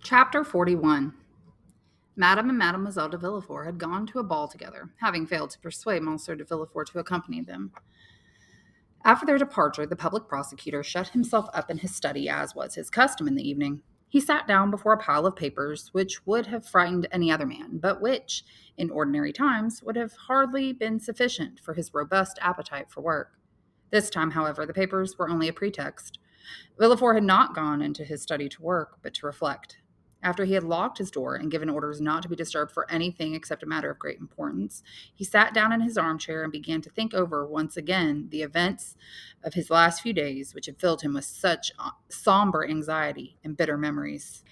Chapter 41. Madame and Mademoiselle de Villefort had gone to a ball together, having failed to persuade Monsieur de Villefort to accompany them. After their departure, the public prosecutor shut himself up in his study, as was his custom in the evening. He sat down before a pile of papers which would have frightened any other man, but which, in ordinary times, would have hardly been sufficient for his robust appetite for work. This time, however, the papers were only a pretext. Villefort had not gone into his study to work, but to reflect. After he had locked his door and given orders not to be disturbed for anything except a matter of great importance, he sat down in his armchair and began to think over once again the events of his last few days, which had filled him with such somber anxiety and bitter memories.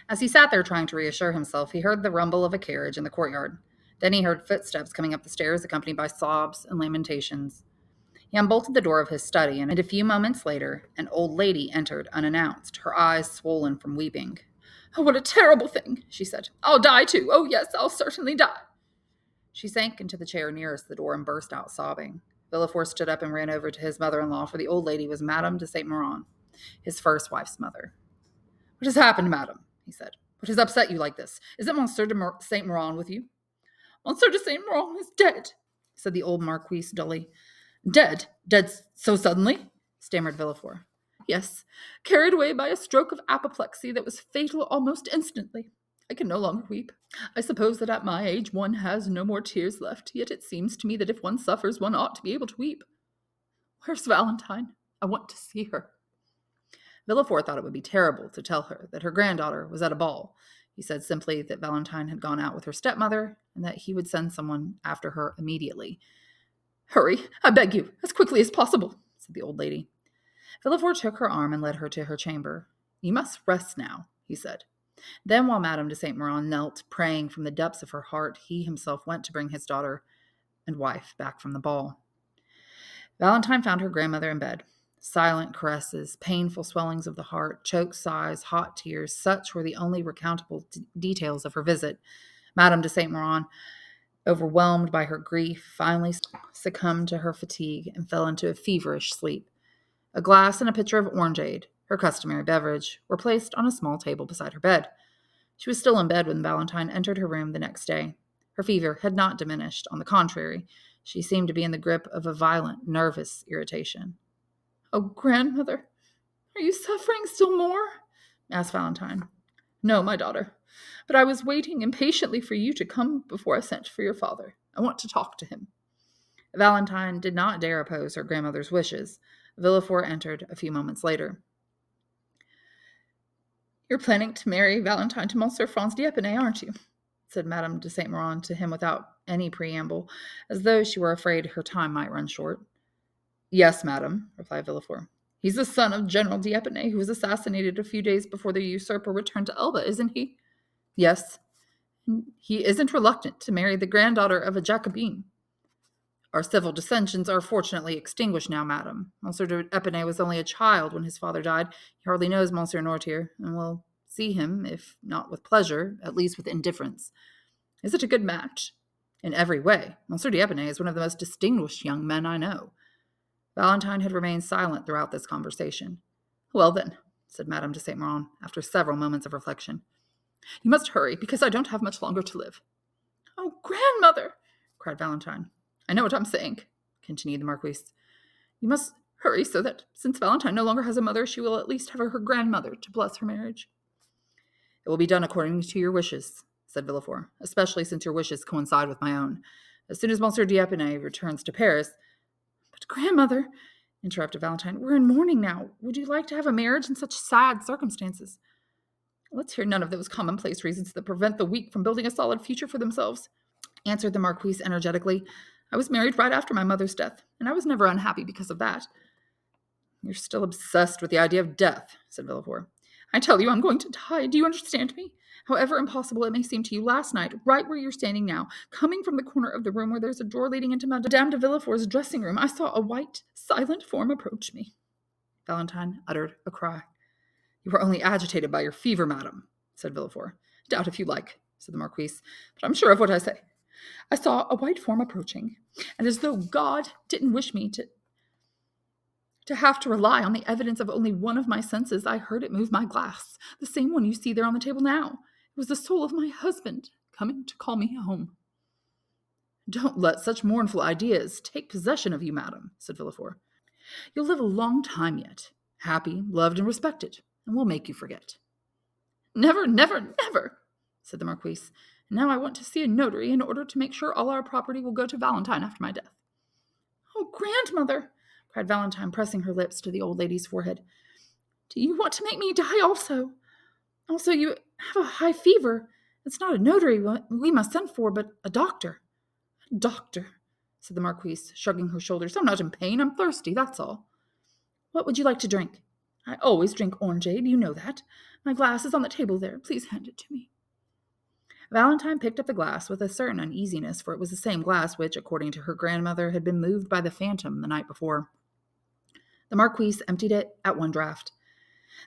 As he sat there trying to reassure himself, he heard the rumble of a carriage in the courtyard. Then he heard footsteps coming up the stairs, accompanied by sobs and lamentations. He unbolted the door of his study, and a few moments later, an old lady entered unannounced, her eyes swollen from weeping. "Oh, what a terrible thing," she said. "I'll die too. Oh, yes, I'll certainly die." She sank into the chair nearest the door and burst out sobbing. Villefort stood up and ran over to his mother-in-law, for the old lady was Madame de Saint Méran, his first wife's mother. "What has happened, madame?" he said. "What has upset you like this? Is it Monsieur de Saint Méran with you?" "Monsieur de Saint Méran is dead," said the old marquise dully. "Dead? Dead so suddenly?" stammered Villefort. "Yes, carried away by a stroke of apoplexy that was fatal almost instantly. I can no longer weep. I suppose that at my age one has no more tears left, yet it seems to me that if one suffers, one ought to be able to weep. Where's Valentine? I want to see her." Villefort thought it would be terrible to tell her that her granddaughter was at a ball. He said simply that Valentine had gone out with her stepmother and that he would send someone after her immediately. "Hurry, I beg you, as quickly as possible," said the old lady. Villefort took her arm and led her to her chamber. "You must rest now," he said. Then, while Madame de Saint Méran knelt, praying from the depths of her heart, he himself went to bring his daughter and wife back from the ball. Valentine found her grandmother in bed. Silent caresses, painful swellings of the heart, choked sighs, hot tears, such were the only recountable details of her visit. Madame de Saint Méran, overwhelmed by her grief, finally succumbed to her fatigue and fell into a feverish sleep. A glass and a pitcher of orangeade, her customary beverage, were placed on a small table beside her bed. She was still in bed when Valentine entered her room the next day. Her fever had not diminished. On the contrary, she seemed to be in the grip of a violent, nervous irritation. "Oh, grandmother, are you suffering still more?" asked Valentine. "No, my daughter, but I was waiting impatiently for you to come before I sent for your father. I want to talk to him." Valentine did not dare oppose her grandmother's wishes. Villefort entered a few moments later. "You're planning to marry Valentine to Monsieur Franz d'Épinay, aren't you?" said Madame de Saint Méran to him without any preamble, as though she were afraid her time might run short. "Yes, madame," replied Villefort. "He's the son of General d'Épinay, who was assassinated a few days before the usurper returned to Elba, isn't he?" "Yes." "He isn't reluctant to marry the granddaughter of a Jacobin." "Our civil dissensions are fortunately extinguished now, madame. Monsieur d'Épinay was only a child when his father died. He hardly knows Monsieur Nortier, and will see him, if not with pleasure, at least with indifference. Is it a good match?" "In every way. Monsieur d'Épinay is one of the most distinguished young men I know." Valentine had remained silent throughout this conversation. "Well, then," said Madame de Saint Méran, after several moments of reflection, "you must hurry, because I don't have much longer to live." "Oh, grandmother!" cried Valentine. "I know what I'm saying," continued the marquise. "You must hurry so that, since Valentine no longer has a mother, she will at least have her grandmother to bless her marriage." "It will be done according to your wishes," said Villefort, "especially since your wishes coincide with my own. As soon as Monsieur d'Épinay returns to Paris—" "But, grandmother," interrupted Valentine, "we're in mourning now. Would you like to have a marriage in such sad circumstances?" "Let's hear none of those commonplace reasons that prevent the weak from building a solid future for themselves," answered the marquise energetically. "I was married right after my mother's death, and I was never unhappy because of that." "You're still obsessed with the idea of death," said Villefort. "I tell you I'm going to die. Do you understand me? However impossible it may seem to you, last night, right where you're standing now, coming from the corner of the room where there's a door leading into Madame de Villefort's dressing room, I saw a white, silent form approach me." Valentine uttered a cry. "You are only agitated by your fever, madame," said Villefort. "Doubt if you like," said the marquise, "but I'm sure of what I say. I saw a white form approaching, and as though God didn't wish me to To have to rely on the evidence of only one of my senses, I heard it move my glass, the same one you see there on the table now. It was the soul of my husband coming to call me home. Don't let such mournful ideas take possession of you, madam, said Villefort. You'll live a long time yet, happy, loved, and respected, and we'll make you forget. Never, never, never, said the marquise. Now I want to see a notary in order to make sure all our property will go to Valentine after my death. Oh, grandmother, cried Valentine, pressing her lips to the old lady's forehead. Do you want to make me die also? Also, you have a high fever. It's not a notary we must send for, but a doctor. A doctor, said the marquise, shrugging her shoulders. I'm not in pain. I'm thirsty, that's all. What would you like to drink? I always drink orangeade, you know that. My glass is on the table there. Please hand it to me. Valentine picked up the glass with a certain uneasiness, for it was the same glass which, according to her grandmother, had been moved by the phantom the night before. The marquise emptied it at one draught.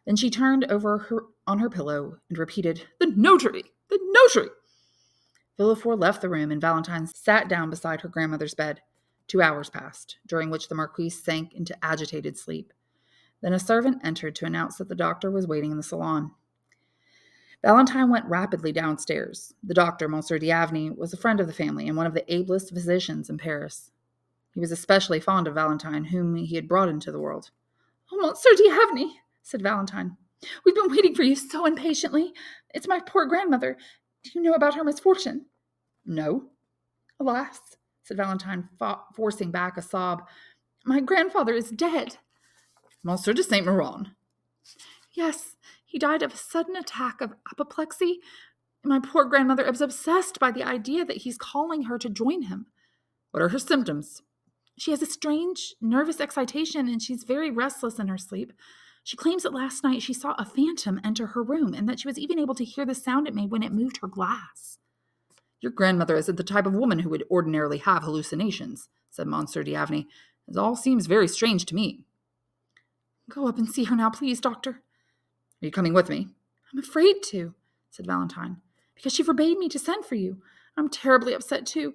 Then she turned over on her pillow and repeated, The notary! The notary! Villefort left the room, and Valentine sat down beside her grandmother's bed. 2 hours passed, during which the marquise sank into agitated sleep. Then a servant entered to announce that the doctor was waiting in the salon. Valentine went rapidly downstairs. The doctor, Monsieur d'Avenay, was a friend of the family and one of the ablest physicians in Paris. He was especially fond of Valentine, whom he had brought into the world. Oh, Monsieur d'Avenay, said Valentine, we've been waiting for you so impatiently. It's my poor grandmother. Do you know about her misfortune? No. Alas, said Valentine, forcing back a sob, my grandfather is dead. Monsieur de Saint-Méran. Yes, he died of a sudden attack of apoplexy. My poor grandmother is obsessed by the idea that he's calling her to join him. What are her symptoms? She has a strange nervous excitation, and she's very restless in her sleep. She claims that last night she saw a phantom enter her room, and that she was even able to hear the sound it made when it moved her glass. Your grandmother isn't the type of woman who would ordinarily have hallucinations, said Monsieur d'Avenay. It all seems very strange to me. Go up and see her now, please, doctor. Are you coming with me? I'm afraid to, said Valentine, because she forbade me to send for you. I'm terribly upset, too.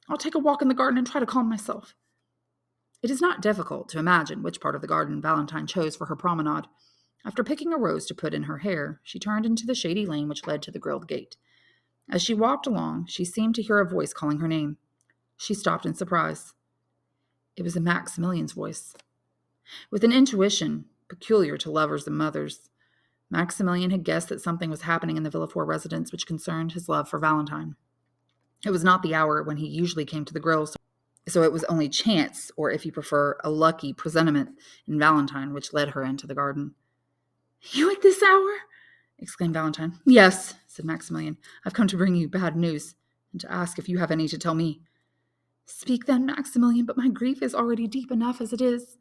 I'll take a walk in the garden and try to calm myself. It is not difficult to imagine which part of the garden Valentine chose for her promenade. After picking a rose to put in her hair, she turned into the shady lane which led to the grilled gate. As she walked along, she seemed to hear a voice calling her name. She stopped in surprise. It was Maximilian's voice. With an intuition peculiar to lovers and mothers, Maximilian had guessed that something was happening in the Villefort residence which concerned his love for Valentine. It was not the hour when he usually came to the grills, so it was only chance, or if you prefer, a lucky presentiment in Valentine which led her into the garden. You at this hour? Exclaimed Valentine. Yes, said Maximilian. I've come to bring you bad news, and to ask if you have any to tell me. Speak then, Maximilian, but my grief is already deep enough as it is.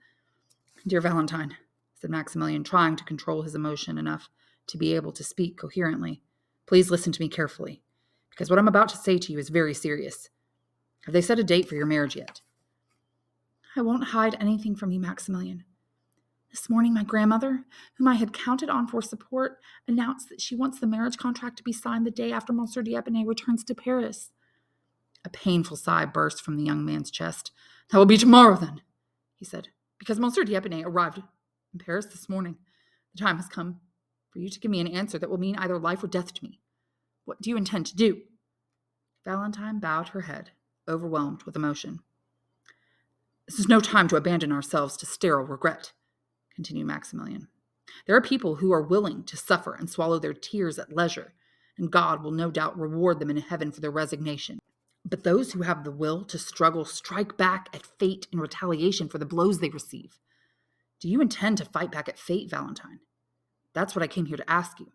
Dear Valentine, said Maximilian, trying to control his emotion enough to be able to speak coherently, please listen to me carefully, because what I'm about to say to you is very serious. Have they set a date for your marriage yet? I won't hide anything from you, Maximilian. This morning, my grandmother, whom I had counted on for support, announced that she wants the marriage contract to be signed the day after Monsieur d'Épinay returns to Paris. A painful sigh burst from the young man's chest. That will be tomorrow, then, he said, because Monsieur d'Épinay arrived in Paris this morning. The time has come for you to give me an answer that will mean either life or death to me. What do you intend to do? Valentine bowed her head, overwhelmed with emotion. This is no time to abandon ourselves to sterile regret, continued Maximilian. There are people who are willing to suffer and swallow their tears at leisure, and God will no doubt reward them in heaven for their resignation. But those who have the will to struggle strike back at fate in retaliation for the blows they receive. Do you intend to fight back at fate, Valentine? That's what I came here to ask you.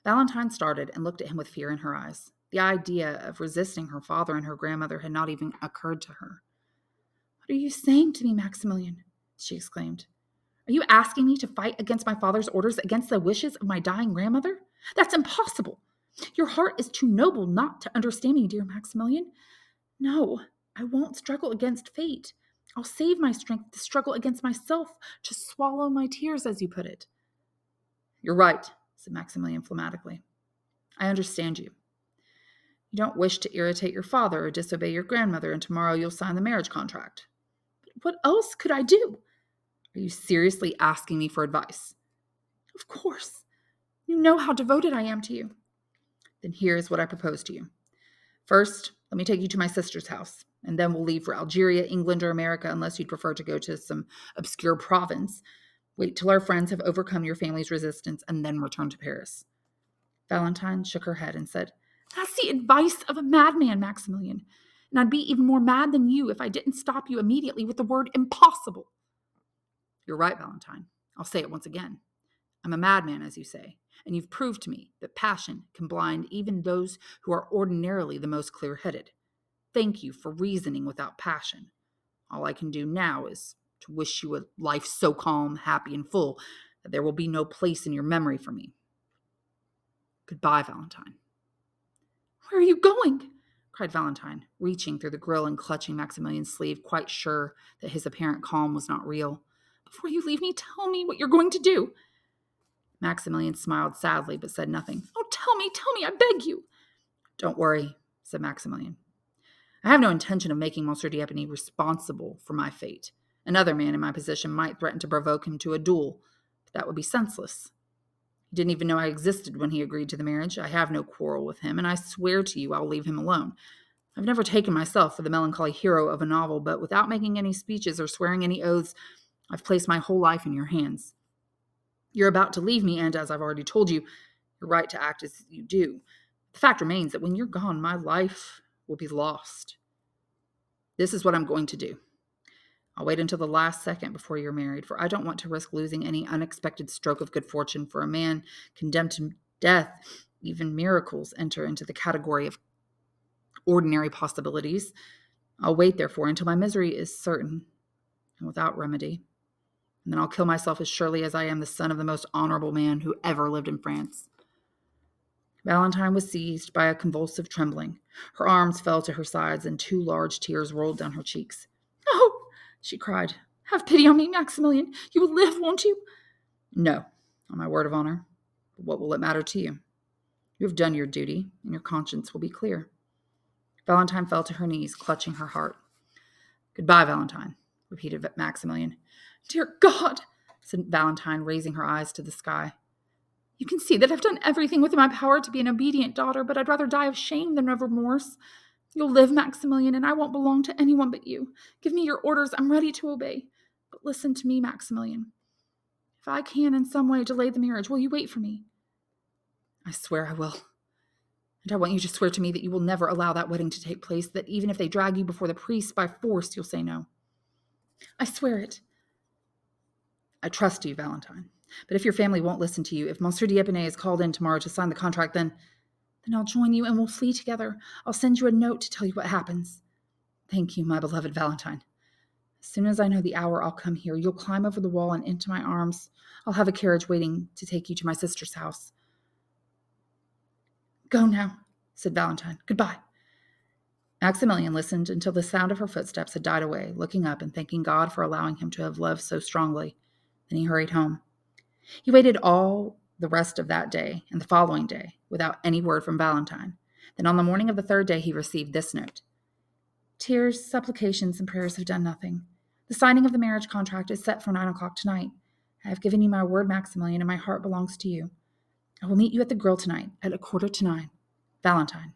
Valentine started and looked at him with fear in her eyes. The idea of resisting her father and her grandmother had not even occurred to her. What are you saying to me, Maximilian? She exclaimed. Are you asking me to fight against my father's orders, against the wishes of my dying grandmother? That's impossible. Your heart is too noble not to understand me, dear Maximilian. No, I won't struggle against fate. I'll save my strength to struggle against myself, to swallow my tears, as you put it. You're right, said Maximilian phlegmatically. I understand you. You don't wish to irritate your father or disobey your grandmother, and tomorrow you'll sign the marriage contract. But what else could I do? Are you seriously asking me for advice? Of course. You know how devoted I am to you. Then here's what I propose to you. First, let me take you to my sister's house, and then we'll leave for Algeria, England, or America, unless you'd prefer to go to some obscure province. Wait till our friends have overcome your family's resistance, and then return to Paris. Valentine shook her head and said, That's the advice of a madman, Maximilian. And I'd be even more mad than you if I didn't stop you immediately with the word impossible. You're right, Valentine. I'll say it once again. I'm a madman, as you say, and you've proved to me that passion can blind even those who are ordinarily the most clear-headed. Thank you for reasoning without passion. All I can do now is to wish you a life so calm, happy, and full that there will be no place in your memory for me. Goodbye, Valentine. Where are you going? Cried Valentine, reaching through the grill and clutching Maximilian's sleeve, quite sure that his apparent calm was not real. Before you leave me, tell me what you're going to do. Maximilian smiled sadly, but said nothing. Oh, tell me, I beg you. Don't worry, said Maximilian. I have no intention of making Monsieur d'Épinay responsible for my fate. Another man in my position might threaten to provoke him to a duel, but that would be senseless. He didn't even know I existed when he agreed to the marriage. I have no quarrel with him, and I swear to you I'll leave him alone. I've never taken myself for the melancholy hero of a novel, but without making any speeches or swearing any oaths, I've placed my whole life in your hands. You're about to leave me, and as I've already told you, you're right to act as you do. The fact remains that when you're gone, my life will be lost. This is what I'm going to do. I'll wait until the last second before you're married, for I don't want to risk losing any unexpected stroke of good fortune for a man condemned to death. Even miracles enter into the category of ordinary possibilities. I'll wait, therefore, until my misery is certain and without remedy. And then I'll kill myself as surely as I am the son of the most honorable man who ever lived in France. Valentine was seized by a convulsive trembling. Her arms fell to her sides, and 2 large tears rolled down her cheeks. Oh, she cried, have pity on me, Maximilian. You will live, won't you? No, on my word of honor. But what will it matter to you? You have done your duty, and your conscience will be clear. Valentine fell to her knees, clutching her heart. Goodbye, Valentine, repeated Maximilian. Dear God, said Valentine, raising her eyes to the sky. You can see that I've done everything within my power to be an obedient daughter, but I'd rather die of shame than of remorse. You'll live, Maximilian, and I won't belong to anyone but you. Give me your orders. I'm ready to obey. But listen to me, Maximilian. If I can in some way delay the marriage, will you wait for me? I swear I will. And I want you to swear to me that you will never allow that wedding to take place, that even if they drag you before the priest by force, you'll say no. I swear it. I trust you, Valentine. But if your family won't listen to you, if Monsieur d'Épinay is called in tomorrow to sign the contract, then I'll join you and we'll flee together. I'll send you a note to tell you what happens. Thank you, my beloved Valentine. As soon as I know the hour, I'll come here. You'll climb over the wall and into my arms. I'll have a carriage waiting to take you to my sister's house. Go now, said Valentine. Goodbye. Maximilian listened until the sound of her footsteps had died away, looking up and thanking God for allowing him to have loved so strongly. Then he hurried home. He waited all the rest of that day and the following day without any word from Valentine. Then on the morning of the 3rd day he received this note. Tears, supplications, and prayers have done nothing. The signing of the marriage contract is set for 9 o'clock tonight. I have given you my word, Maximilian, and my heart belongs to you. I will meet you at the grill tonight at 8:45. Valentine.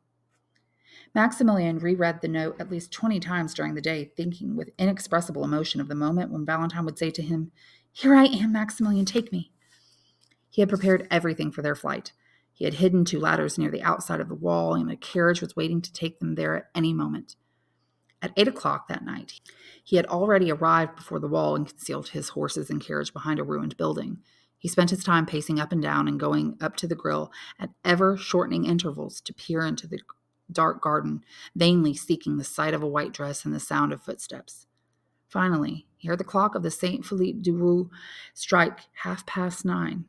Maximilian reread the note at least 20 times during the day, thinking with inexpressible emotion of the moment when Valentine would say to him, Here I am, Maximilian, take me. He had prepared everything for their flight. He had hidden 2 ladders near the outside of the wall, and a carriage was waiting to take them there at any moment. At 8 o'clock that night, he had already arrived before the wall and concealed his horses and carriage behind a ruined building. He spent his time pacing up and down and going up to the grill at ever-shortening intervals to peer into the dark garden, vainly seeking the sight of a white dress and the sound of footsteps. Finally, he heard the clock of the Saint Philippe du Roux strike 9:30.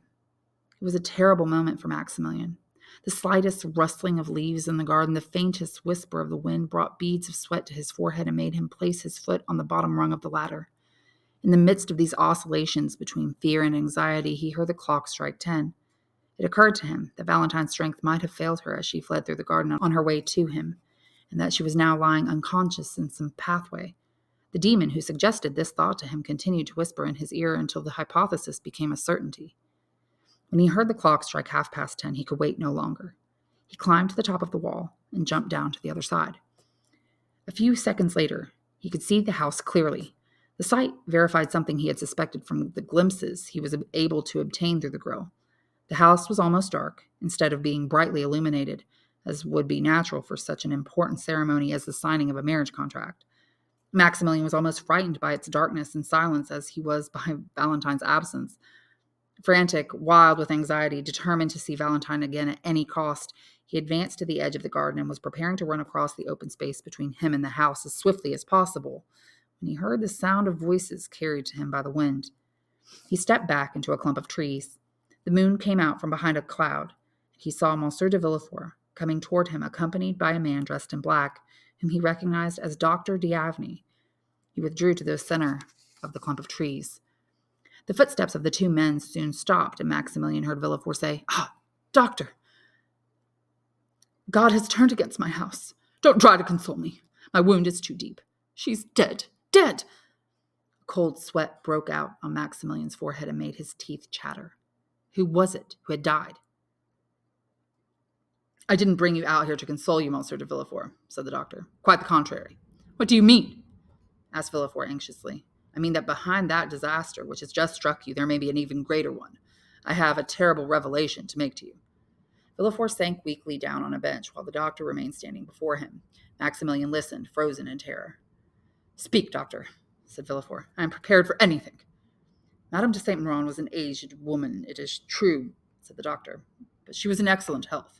It was a terrible moment for Maximilian. The slightest rustling of leaves in the garden, the faintest whisper of the wind brought beads of sweat to his forehead and made him place his foot on the bottom rung of the ladder. In the midst of these oscillations between fear and anxiety, he heard the clock strike 10. It occurred to him that Valentine's strength might have failed her as she fled through the garden on her way to him, and that she was now lying unconscious in some pathway. The demon who suggested this thought to him continued to whisper in his ear until the hypothesis became a certainty. When he heard the clock strike 10:30, he could wait no longer. He climbed to the top of the wall and jumped down to the other side. A few seconds later, he could see the house clearly. The sight verified something he had suspected from the glimpses he was able to obtain through the grill. The house was almost dark, instead of being brightly illuminated, as would be natural for such an important ceremony as the signing of a marriage contract. Maximilian was almost frightened by its darkness and silence as he was by Valentine's absence. Frantic, wild with anxiety, determined to see Valentine again at any cost, he advanced to the edge of the garden and was preparing to run across the open space between him and the house as swiftly as possible when he heard the sound of voices carried to him by the wind. He stepped back into a clump of trees. The moon came out from behind a cloud. He saw Monsieur de Villefort coming toward him, accompanied by a man dressed in black, whom he recognized as Dr. D'Avney. He withdrew to the center of the clump of trees. The footsteps of the two men soon stopped, and Maximilian heard Villefort say, "Ah, doctor, God has turned against my house. Don't try to console me. My wound is too deep. She's dead, dead." A cold sweat broke out on Maximilian's forehead and made his teeth chatter. Who was it who had died? "I didn't bring you out here to console you, Monsieur de Villefort," said the doctor. "Quite the contrary." "What do you mean?" asked Villefort anxiously. "I mean that behind that disaster which has just struck you, there may be an even greater one. I have a terrible revelation to make to you." Villefort sank weakly down on a bench while the doctor remained standing before him. Maximilian listened, frozen in terror. "Speak, doctor," said Villefort. "I am prepared for anything." "Madame de Saint Méran was an aged woman, it is true," said the doctor, "but she was in excellent health."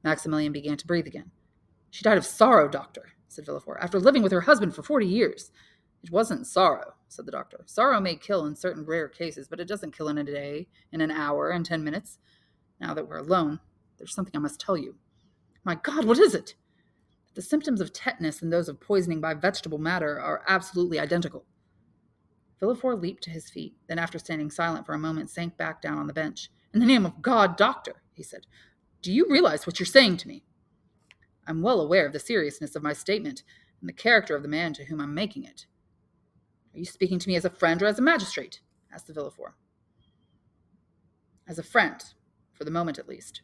Maximilian began to breathe again. "She died of sorrow, doctor," said Villefort, "after living with her husband for 40 years. "It wasn't sorrow," said the doctor. "Sorrow may kill in certain rare cases, but it doesn't kill in a day, in an hour, in 10 minutes. Now that we're alone, there's something I must tell you." "My God, what is it?" "The symptoms of tetanus and those of poisoning by vegetable matter are absolutely identical." Villefort leaped to his feet, then after standing silent for a moment, sank back down on the bench. "In the name of God, doctor," he said, "do you realize what you're saying to me?" "I'm well aware of the seriousness of my statement and the character of the man to whom I'm making it." "Are you speaking to me as a friend or as a magistrate?" asked the Villefort. "As a friend, for the moment at least.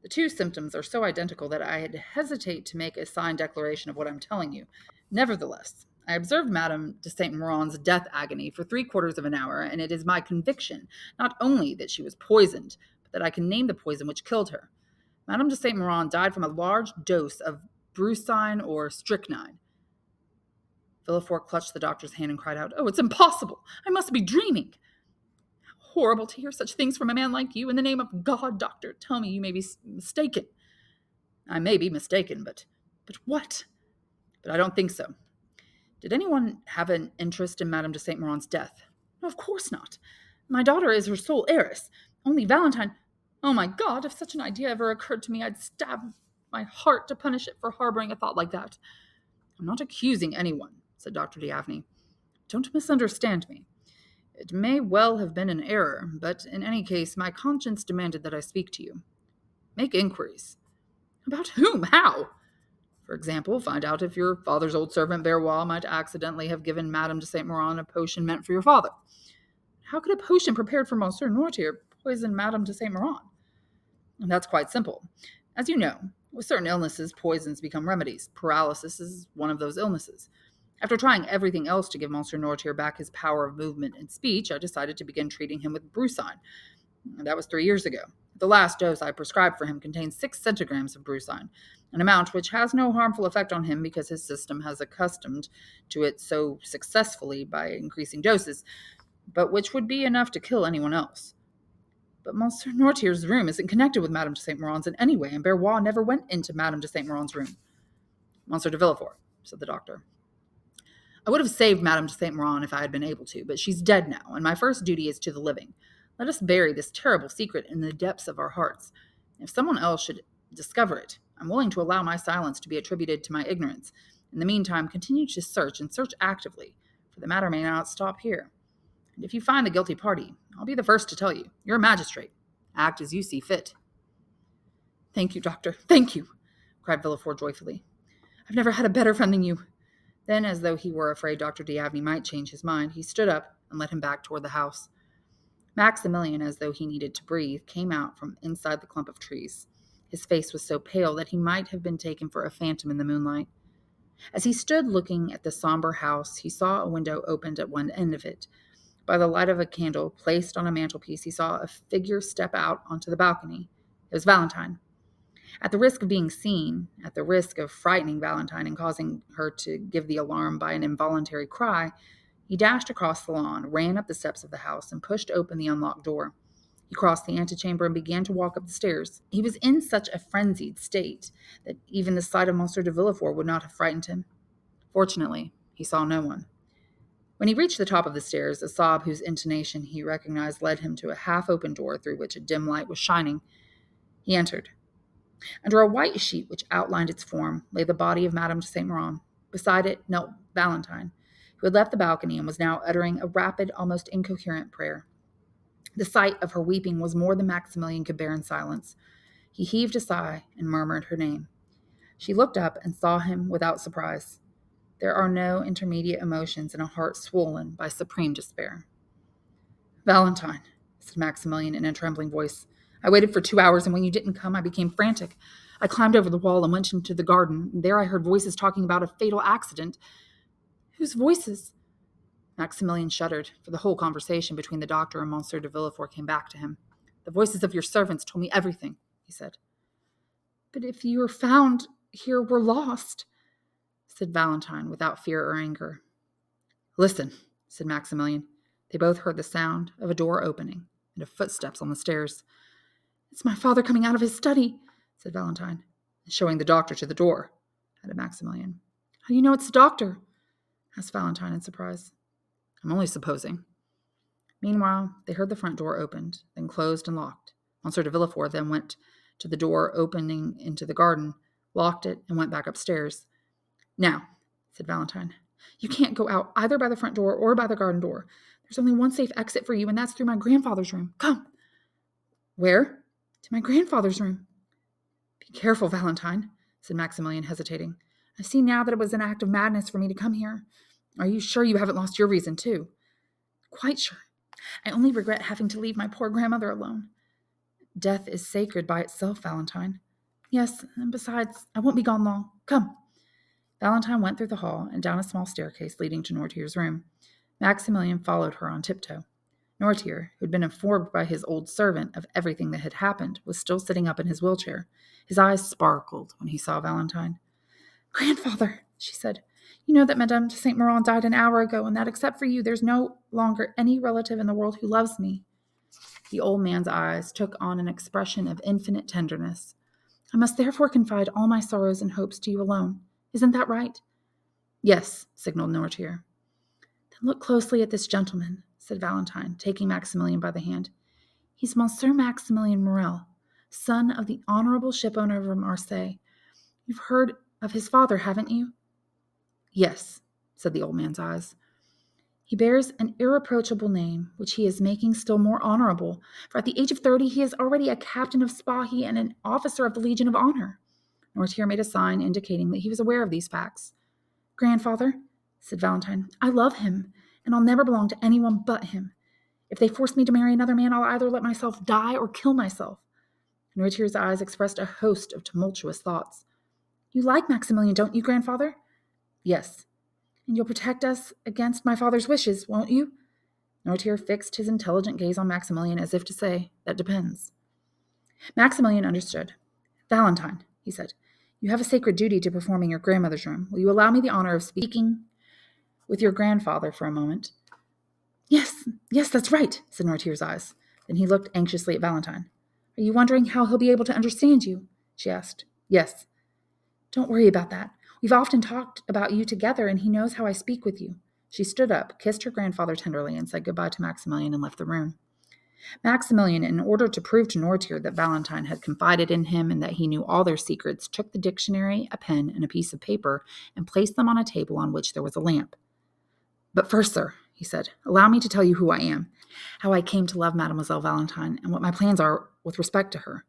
The two symptoms are so identical that I'd hesitate to make a signed declaration of what I'm telling you. Nevertheless, I observed Madame de Saint Méran's death agony for 3/4 of an hour, and it is my conviction not only that she was poisoned, but that I can name the poison which killed her. Madame de Saint Méran died from a large dose of brucine or strychnine." Villefort clutched the doctor's hand and cried out, "Oh, it's impossible! I must be dreaming! How horrible to hear such things from a man like you! In the name of God, doctor, tell me you may be mistaken." "I may be mistaken, but what? But I don't think so. Did anyone have an interest in Madame de Saint Méran's death?" "No, of course not. My daughter is her sole heiress. Only Valentine— Oh, my God, if such an idea ever occurred to me, I'd stab my heart to punish it for harboring a thought like that." "I'm not accusing anyone," said Dr. D'Avney. "Don't misunderstand me. It may well have been an error, but in any case, my conscience demanded that I speak to you. Make inquiries." "About whom? How?" "For example, find out if your father's old servant Berrois might accidentally have given Madame de Saint Méran a potion meant for your father." "How could a potion prepared for Monsieur Nortier poison Madame de Saint Méran?" "That's quite simple. As you know, with certain illnesses, poisons become remedies. Paralysis is one of those illnesses. After trying everything else to give Monsieur Nortier back his power of movement and speech, I decided to begin treating him with brucine. That was 3 years ago. The last dose I prescribed for him contains 6 centigrams of brucine, an amount which has no harmful effect on him because his system has accustomed to it so successfully by increasing doses, but which would be enough to kill anyone else. But Monsieur Nortier's room isn't connected with Madame de Saint Méran's in any way, and Berrois never went into Madame de Saint Méran's room." "Monsieur de Villefort," said the doctor, "I would have saved Madame de Saint Méran if I had been able to, but she's dead now, and my first duty is to the living. Let us bury this terrible secret in the depths of our hearts. If someone else should discover it, I'm willing to allow my silence to be attributed to my ignorance. In the meantime, continue to search, and search actively, for the matter may not stop here. And if you find the guilty party, I'll be the first to tell you. You're a magistrate. Act as you see fit." "Thank you, doctor, thank you," cried Villefort joyfully. "I've never had a better friend than you. Then, as though he were afraid Dr. D'Aveney might change his mind, he stood up and led him back toward the house. Maximilian, as though he needed to breathe, came out from inside the clump of trees. His face was so pale that he might have been taken for a phantom in the moonlight. As he stood looking at the somber house, he saw a window opened at one end of it. By the light of a candle placed on a mantelpiece, he saw a figure step out onto the balcony. It was Valentine. At the risk of being seen, at the risk of frightening Valentine and causing her to give the alarm by an involuntary cry, he dashed across the lawn, ran up the steps of the house, and pushed open the unlocked door. He crossed the antechamber and began to walk up the stairs. He was in such a frenzied state that even the sight of Monsieur de Villefort would not have frightened him. Fortunately, he saw no one. When he reached the top of the stairs, a sob whose intonation he recognized led him to a half-open door through which a dim light was shining. He entered. Under a white sheet which outlined its form lay the body of Madame de Saint Méran. Beside it knelt Valentine, who had left the balcony and was now uttering a rapid, almost incoherent prayer. The sight of her weeping was more than Maximilian could bear in silence. He heaved a sigh and murmured her name. She looked up and saw him without surprise. There are no intermediate emotions in a heart swollen by supreme despair. "Valentine," said Maximilian in a trembling voice, "I waited for 2 hours, and when you didn't come, I became frantic. I climbed over the wall and went into the garden, and there I heard voices talking about a fatal accident." "Whose voices?" Maximilian shuddered, for the whole conversation between the doctor and Monsieur de Villefort came back to him. "The voices of your servants told me everything," he said. "But if you were found here, we're lost," said Valentine, without fear or anger. "Listen," said Maximilian. They both heard the sound of a door opening and of footsteps on the stairs. "It's my father coming out of his study," said Valentine. "And showing the doctor to the door," added Maximilian. "How do you know it's the doctor?" asked Valentine in surprise. "I'm only supposing." Meanwhile, they heard the front door opened, then closed and locked. Monsieur de Villefort then went to the door opening into the garden, locked it, and went back upstairs. "Now," said Valentine, "you can't go out either by the front door or by the garden door. There's only one safe exit for you, and that's through my grandfather's room. Come." "Where?" "To my grandfather's room." "Be careful, Valentine," said Maximilian, hesitating. "I see now that it was an act of madness for me to come here. Are you sure you haven't lost your reason, too?" "Quite sure. I only regret having to leave my poor grandmother alone." "Death is sacred by itself, Valentine." "Yes, and besides, I won't be gone long. Come." Valentine went through the hall and down a small staircase leading to Nortier's room. Maximilian followed her on tiptoe. Nortier, who had been informed by his old servant of everything that had happened, was still sitting up in his wheelchair. His eyes sparkled when he saw Valentine. "Grandfather," she said, "you know that Madame de Saint Méran died an hour ago, and that except for you, there's no longer any relative in the world who loves me." The old man's eyes took on an expression of infinite tenderness. "I must therefore confide all my sorrows and hopes to you alone. Isn't that right?" "Yes," signaled Nortier. "Then look closely at this gentleman," said Valentine, taking Maximilian by the hand. "He's Monsieur Maximilian Morel, son of the honorable shipowner of Marseille. You've heard of his father, haven't you?" "Yes," said the old man's eyes. "He bears an irreproachable name, which he is making still more honorable, for at the age of 30 he is already a captain of Spahi and an officer of the Legion of Honor." Nortier made a sign indicating that he was aware of these facts. "Grandfather," said Valentine, "I love him, and I'll never belong to anyone but him. If they force me to marry another man, I'll either let myself die or kill myself." Nortier's eyes expressed a host of tumultuous thoughts. "You like Maximilian, don't you, grandfather?" "Yes." "And you'll protect us against my father's wishes, won't you?" Nortier fixed his intelligent gaze on Maximilian as if to say, "That depends." Maximilian understood. "Valentine," he said, "you have a sacred duty to perform in your grandmother's room. Will you allow me the honor of speaking with your grandfather for a moment?" Yes, that's right," said Nortier's eyes. Then he looked anxiously at Valentine. "Are you wondering how he'll be able to understand you?" she asked. "Yes." "Don't worry about that. We've often talked about you together, and he knows how I speak with you." She stood up, kissed her grandfather tenderly, and said goodbye to Maximilian and left the room. Maximilian, in order to prove to Nortier that Valentine had confided in him and that he knew all their secrets, took the dictionary, a pen, and a piece of paper, and placed them on a table on which there was a lamp. "But first, sir," he said, "allow me to tell you who I am, how I came to love Mademoiselle Valentine, and what my plans are with respect to her."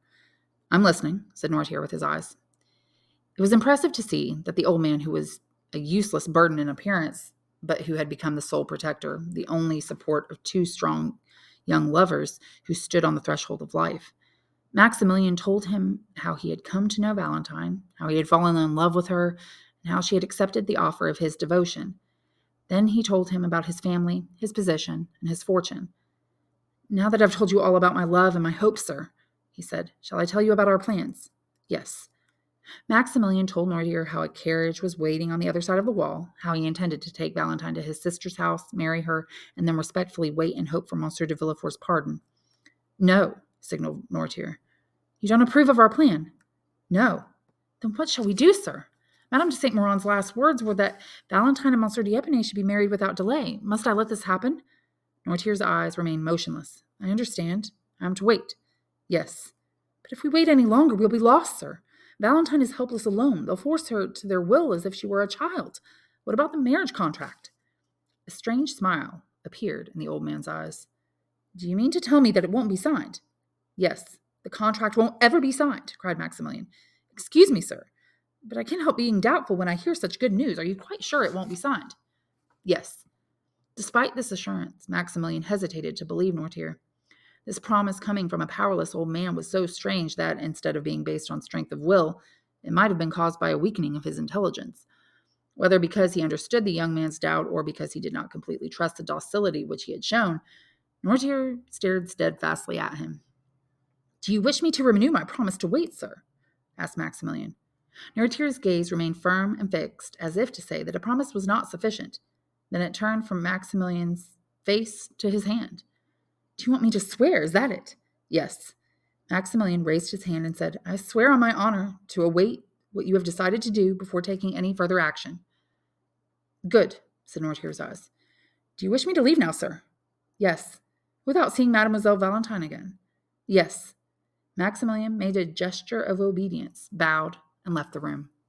"I'm listening," said Nortier with his eyes. It was impressive to see that the old man, who was a useless burden in appearance, but who had become the sole protector, the only support of two strong young lovers who stood on the threshold of life. Maximilian told him how he had come to know Valentine, how he had fallen in love with her, and how she had accepted the offer of his devotion. Then he told him about his family, his position, and his fortune. "Now that I've told you all about my love and my hopes, sir," he said, "shall I tell you about our plans?" "Yes." Maximilian told Nortier how a carriage was waiting on the other side of the wall, how he intended to take Valentine to his sister's house, marry her, and then respectfully wait and hope for Monsieur de Villefort's pardon. "No," signaled Nortier. "You don't approve of our plan?" "No." "Then what shall we do, sir? Madame de Saint Méran's last words were that Valentine and Monsieur d'Épinay should be married without delay. Must I let this happen?" Nortier's eyes remained motionless. "I understand. I am to wait." "Yes." "But if we wait any longer, we'll be lost, sir. Valentine is helpless alone. They'll force her to their will as if she were a child. What about the marriage contract?" A strange smile appeared in the old man's eyes. "Do you mean to tell me that it won't be signed?" "Yes, the contract won't ever be signed," cried Maximilian. "Excuse me, sir, but I can't help being doubtful when I hear such good news. Are you quite sure it won't be signed?" "Yes." Despite this assurance, Maximilian hesitated to believe Nortier. This promise coming from a powerless old man was so strange that, instead of being based on strength of will, it might have been caused by a weakening of his intelligence. Whether because he understood the young man's doubt or because he did not completely trust the docility which he had shown, Nortier stared steadfastly at him. "Do you wish me to renew my promise to wait, sir?" asked Maximilian. Nortier's gaze remained firm and fixed, as if to say that a promise was not sufficient. Then it turned from Maximilian's face to his hand. "Do you want me to swear? Is that it?" "Yes." Maximilian raised his hand and said, "I swear on my honor to await what you have decided to do before taking any further action." "Good," said Nortier's eyes. "Do you wish me to leave now, sir?" "Yes." "Without seeing Mademoiselle Valentine again?" "Yes." Maximilian made a gesture of obedience, bowed, and left the room.